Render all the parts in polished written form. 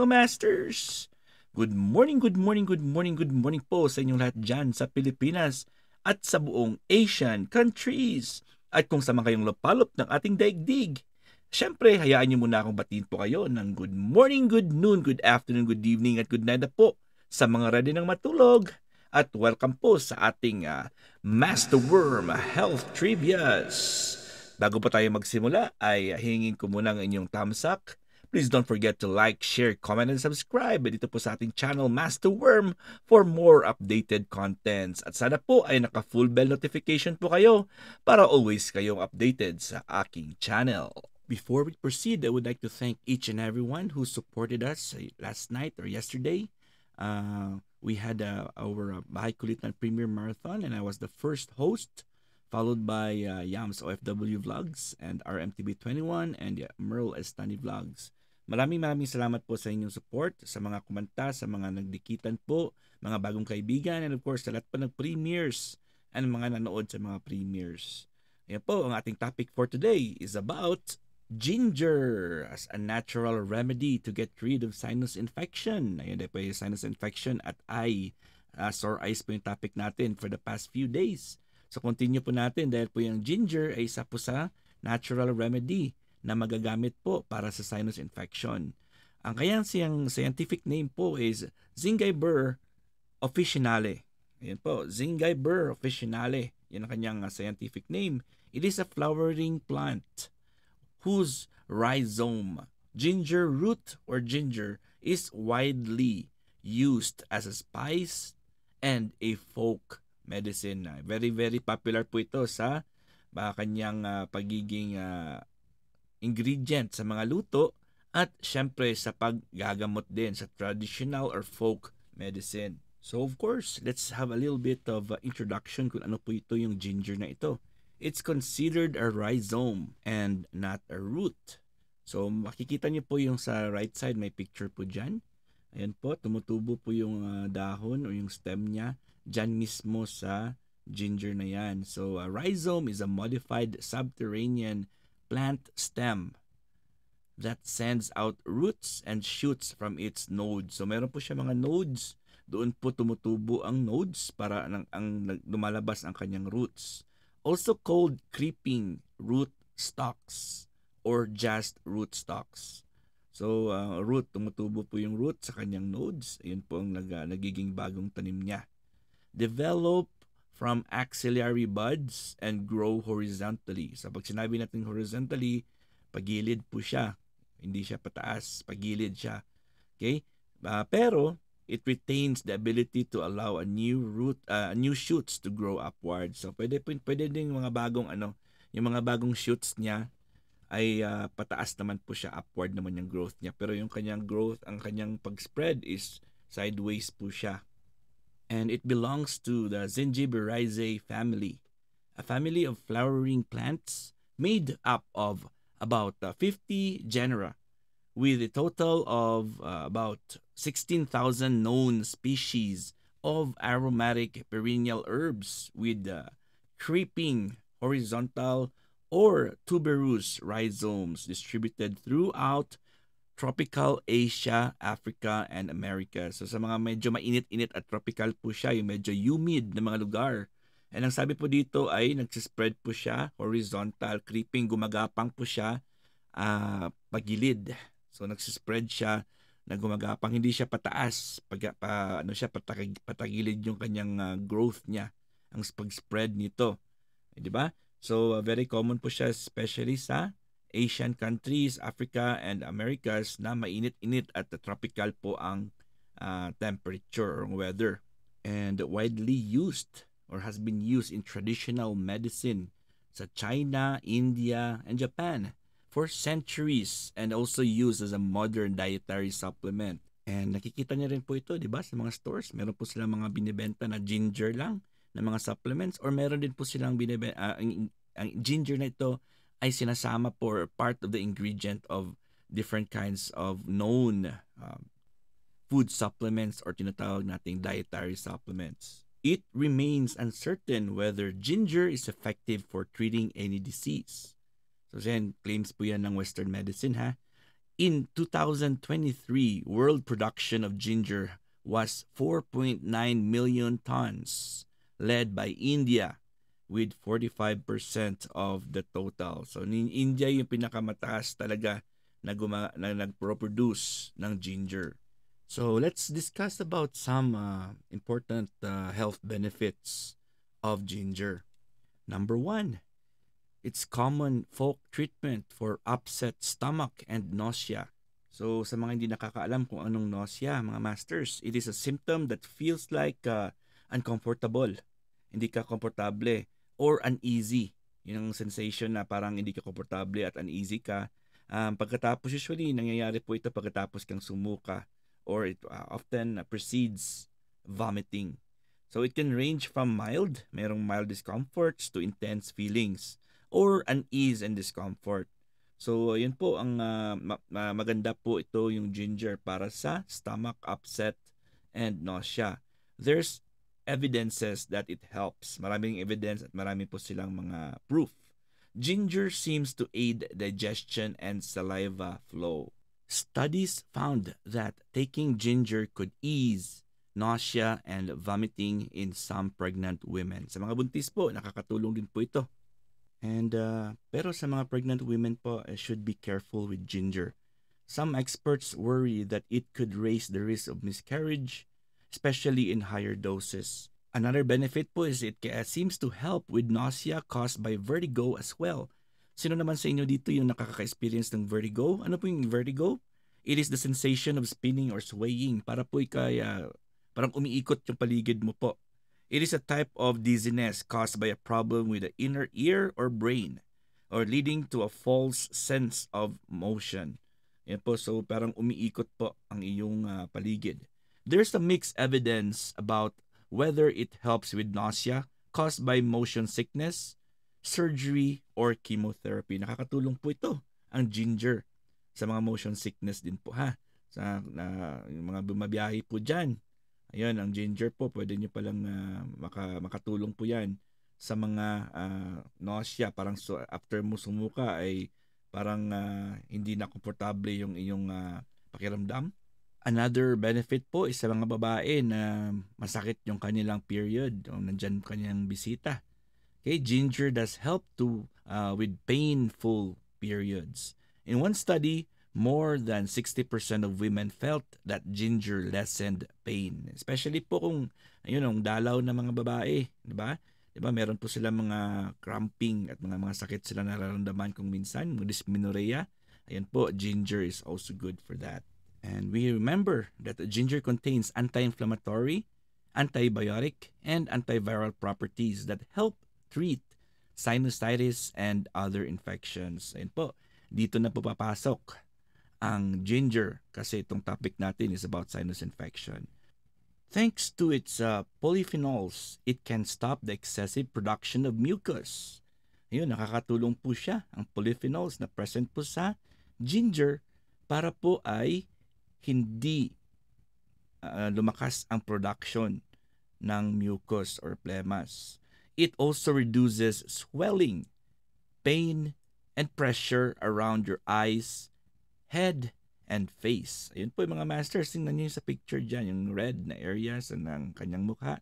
mga masters! Good morning, good morning, good morning, good morning po sa inyong lahat dyan sa Pilipinas at sa buong Asian countries. At kung sama kayong lupalop ng ating daigdig, syempre hayaan niyo muna akong batiin po kayo ng good morning, good noon, good afternoon, good evening at good night na po sa mga ready ng matulog. At welcome po sa ating Master Worm Health Trivias. Bago pa tayo magsimula ay hingin ko muna ang inyong thumbs up. Please don't forget to like, share, comment, and subscribe dito po sa ating channel Master Worm for more updated contents. At sana po ay naka-full bell notification po kayo para always kayong updated sa aking channel. Before we proceed, I would like to thank each and everyone who supported us last night or yesterday. We had our Bahay Kulitan Premier Marathon and I was the first host, followed by Yams OFW Vlogs and RMTB21 and Merl Estani Vlogs. Maraming salamat po sa inyong support, sa mga kumanta, sa mga nagdikitan po, mga bagong kaibigan, and of course sa lahat pa nag-premieres and mga nanood sa mga premieres. Ayan po, ang ating topic for today is about ginger as a natural remedy to get rid of sinus infection. Ayan po yung sinus infection at sore eyes po yung topic natin for the past few days. So continue po natin dahil po yung ginger ay isa po sa natural remedy na magagamit po para sa sinus infection. Ang kanyang scientific name po is Zingiber officinale. Ayan po, Zingiber officinale. Yan ang kanyang scientific name. It is a flowering plant whose rhizome, ginger root or ginger, is widely used as a spice and a folk medicine. Very popular po ito sa kanyang pagiging ingredient sa mga luto at syempre sa paggagamot din sa traditional or folk medicine. So of course, let's have a little bit of introduction kung ano po ito yung ginger na ito. It's considered a rhizome and not a root. So makikita niyo po yung sa right side, may picture po dyan. Ayan po, tumutubo po yung dahon o yung stem niya dyan mismo sa ginger na yan. So a rhizome is a modified subterranean plant stem that sends out roots and shoots from its nodes. So meron po siya mga nodes, doon po tumutubo ang nodes para ang lumalabas ang kanyang roots. Also called creeping root stalks or just root stalks. So root, tumutubo po yung root sa kanyang nodes. Ayun po ang nagiging bagong tanim niya. Develop from axillary buds and grow horizontally. So pag sinabi natin horizontally, pagilid po siya. Hindi siya pataas, pagilid siya. Okay? Pero it retains the ability to allow a new shoots to grow upward. So pwede din yung mga bagong yung mga bagong shoots niya ay pataas naman po siya, upward naman yung growth niya. Pero yung kanyang growth, ang kanyang pag-spread is sideways po siya. And it belongs to the Zingiberaceae family, a family of flowering plants made up of about 50 genera, with a total of about 16,000 known species of aromatic perennial herbs with creeping horizontal or tuberous rhizomes distributed throughout tropical Asia, Africa, and America. So sa mga medyo mainit-init at tropical po siya, yung medyo humid na mga lugar. And ang sabi po dito ay nagsispread po siya, horizontal, creeping, gumagapang po siya, pagilid. So nagsispread siya na gumagapang, hindi siya pataas, patagilid yung kanyang growth niya, ang pag-spread nito. Di ba? So very common po siya especially sa Asian countries, Africa, and Americas na mainit-init at tropical po ang temperature or weather. And widely used or has been used in traditional medicine sa China, India, and Japan for centuries and also used as a modern dietary supplement. And nakikita niyo rin po ito, di ba, sa mga stores. Meron po silang mga binibenta na ginger lang na mga supplements or meron din po silang ang ginger na ito ay sinasama po part of the ingredient of different kinds of known food supplements or tinatawag nating dietary supplements. It remains uncertain whether ginger is effective for treating any disease. So then, claims po yan ng Western medicine ha. In 2023, world production of ginger was 4.9 million tons, led by India with 45% of the total. So India yung pinakamataas talaga na nagpro-produce ng ginger. So let's discuss about some important health benefits of ginger. Number one, it's common folk treatment for upset stomach and nausea. So sa mga hindi nakakaalam kung anong nausea, mga masters, it is a symptom that feels like uncomfortable. Hindi ka komportable or uneasy. Yun ang sensation na parang hindi ka komportable at uneasy ka. Pagkatapos usually, nangyayari po ito pagkatapos kang sumuka or it often precedes vomiting. So it can range from mild, merong mild discomforts to intense feelings or unease and discomfort. So yun po ang maganda po ito yung ginger para sa stomach upset and nausea. There's evidences that it helps. Maraming evidence at marami po silang mga proof. Ginger seems to aid digestion and saliva flow. Studies found that taking ginger could ease nausea and vomiting in some pregnant women. Sa mga buntis po, nakakatulong din po ito. And pero sa mga pregnant women po, should be careful with ginger. Some experts worry that it could raise the risk of miscarriage, especially in higher doses. Another benefit po is it seems to help with nausea caused by vertigo as well. Sino naman sa inyo dito yung nakaka-experience ng vertigo? Ano po yung vertigo? It is the sensation of spinning or swaying. Para po parang umiikot yung paligid mo po. It is a type of dizziness caused by a problem with the inner ear or brain or leading to a false sense of motion. Yan po, so parang umiikot po ang iyong paligid. There's a mixed evidence about whether it helps with nausea caused by motion sickness, surgery, or chemotherapy. Nakakatulong po ito, ang ginger, sa mga motion sickness din po ha. Sa yung mga bumabiyahe po dyan. Ayan, ang ginger po, pwede nyo palang makatulong po yan sa mga nausea. Parang after mo sumuka ay parang hindi na komportable yung iyong pakiramdam. Another benefit po is sa mga babae na masakit yung kanilang period o nandyan kanilang bisita. Okay, ginger does help to with painful periods. In one study, more than 60% of women felt that ginger lessened pain. Especially po kung ang dalaw na mga babae, di ba? Di ba meron po sila mga cramping at mga sakit sila nararamdaman kung minsan, dysmenorrhea. Ayan po, ginger is also good for that. And we remember that ginger contains anti-inflammatory, antibiotic, and antiviral properties that help treat sinusitis and other infections. Ayan po, dito na po papasok ang ginger kasi itong topic natin is about sinus infection. Thanks to its polyphenols, it can stop the excessive production of mucus. Ayun, nakakatulong po siya ang polyphenols na present po sa ginger para po ay hindi lumakas ang production ng mucus or phlegmas. It also reduces swelling, pain, and pressure around your eyes, head, and face. Ayun po yung mga masters, tingnan nyo sa picture dyan, yung red na areas ng kanyang mukha.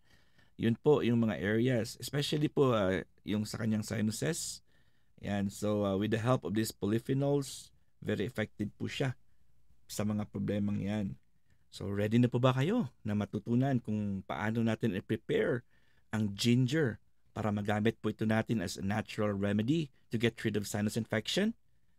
Yun po yung mga areas, especially po yung sa kanyang sinuses. Yan, so with the help of these polyphenols, very effective po siya sa mga problemang yan. So ready na po ba kayo na matutunan kung paano natin i-prepare ang ginger para magamit po ito natin as a natural remedy to get rid of sinus infection?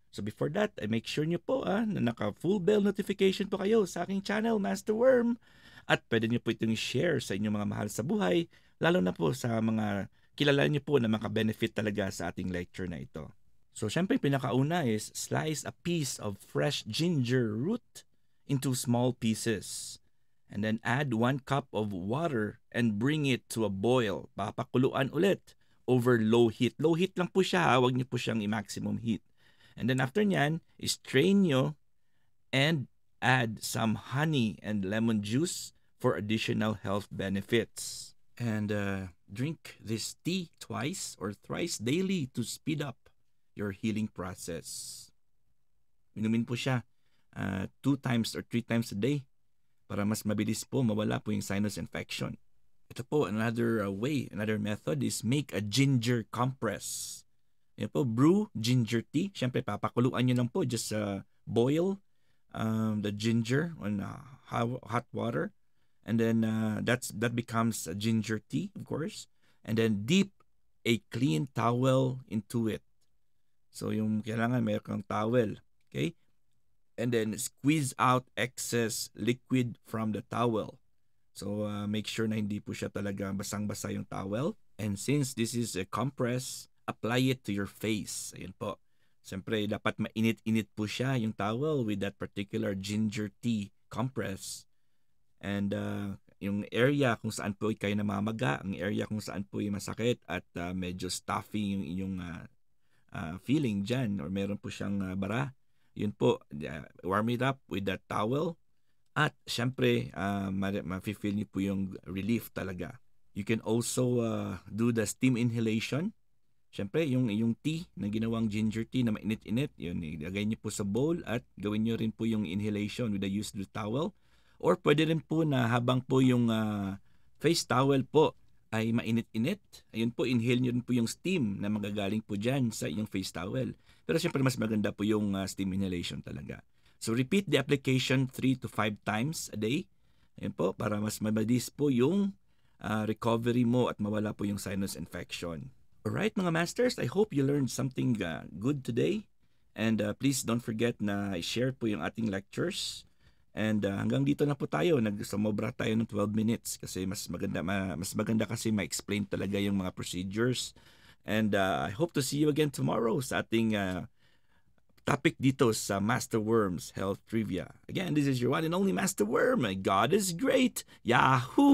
So before that, I make sure nyo po na naka full bell notification po kayo sa aking channel, Master Worm. At pwede nyo po itong share sa inyong mga mahal sa buhay, lalo na po sa mga kilala nyo po na maka-benefit talaga sa ating lecture na ito. So syempre pinakauna is slice a piece of fresh ginger root into small pieces. And then add 1 cup of water and bring it to a boil. Papakuluan ulit over low heat. Low heat lang po siya, huwag niyo po siyang i-maximum heat. And then after nyan, strain nyo and add some honey and lemon juice for additional health benefits. And drink this tea twice or thrice daily to speed up your healing process. Inumin po siya 2 times or 3 times a day para mas mabilis po mawala po yung sinus infection. Ito po, another another method is make a ginger compress. Yan po, brew ginger tea. Siyempre, papakuluan nyo lang po. Just boil the ginger on hot water. And then that becomes a ginger tea, of course. And then dip a clean towel into it. So yung kailangan mayroon kang towel. Okay? And then squeeze out excess liquid from the towel. So make sure na hindi po siya talaga basang-basa yung towel. And since this is a compress, apply it to your face. Ayun po. Siyempre, dapat mainit-init po siya yung towel with that particular ginger tea compress. And yung area kung saan po kayo namamaga, ang area kung saan po yung masakit at medyo stuffy yung inyong feeling dyan or meron po siyang bara. Yun po, warm it up with that towel at syempre ma-feel niyo po yung relief talaga. You can also do the steam inhalation. Syempre, yung tea na ginawang ginger tea na mainit-init, yun, ilagay niyo po sa bowl at gawin niyo rin po yung inhalation with the use of the towel. Or pwede rin po na habang po yung face towel po ay mainit-init, ayun po, inhale niyo rin po yung steam na magagaling po dyan sa inyong face towel. Pero syempre mas maganda po yung steam inhalation talaga. So repeat the application 3 to 5 times a day. Ayun po, para mas mabilis po yung recovery mo at mawala po yung sinus infection. Alright mga masters, I hope you learned something good today. And please don't forget na i-share po yung ating lectures. And hanggang dito na po tayo. Nagsumobra tayo ng 12 minutes kasi mas maganda kasi ma-explain talaga yung mga procedures. And I hope to see you again tomorrow sa ating topic dito sa Master Worm's Health Trivia. Again, this is your one and only Master Worm. My God is great. Yahoo!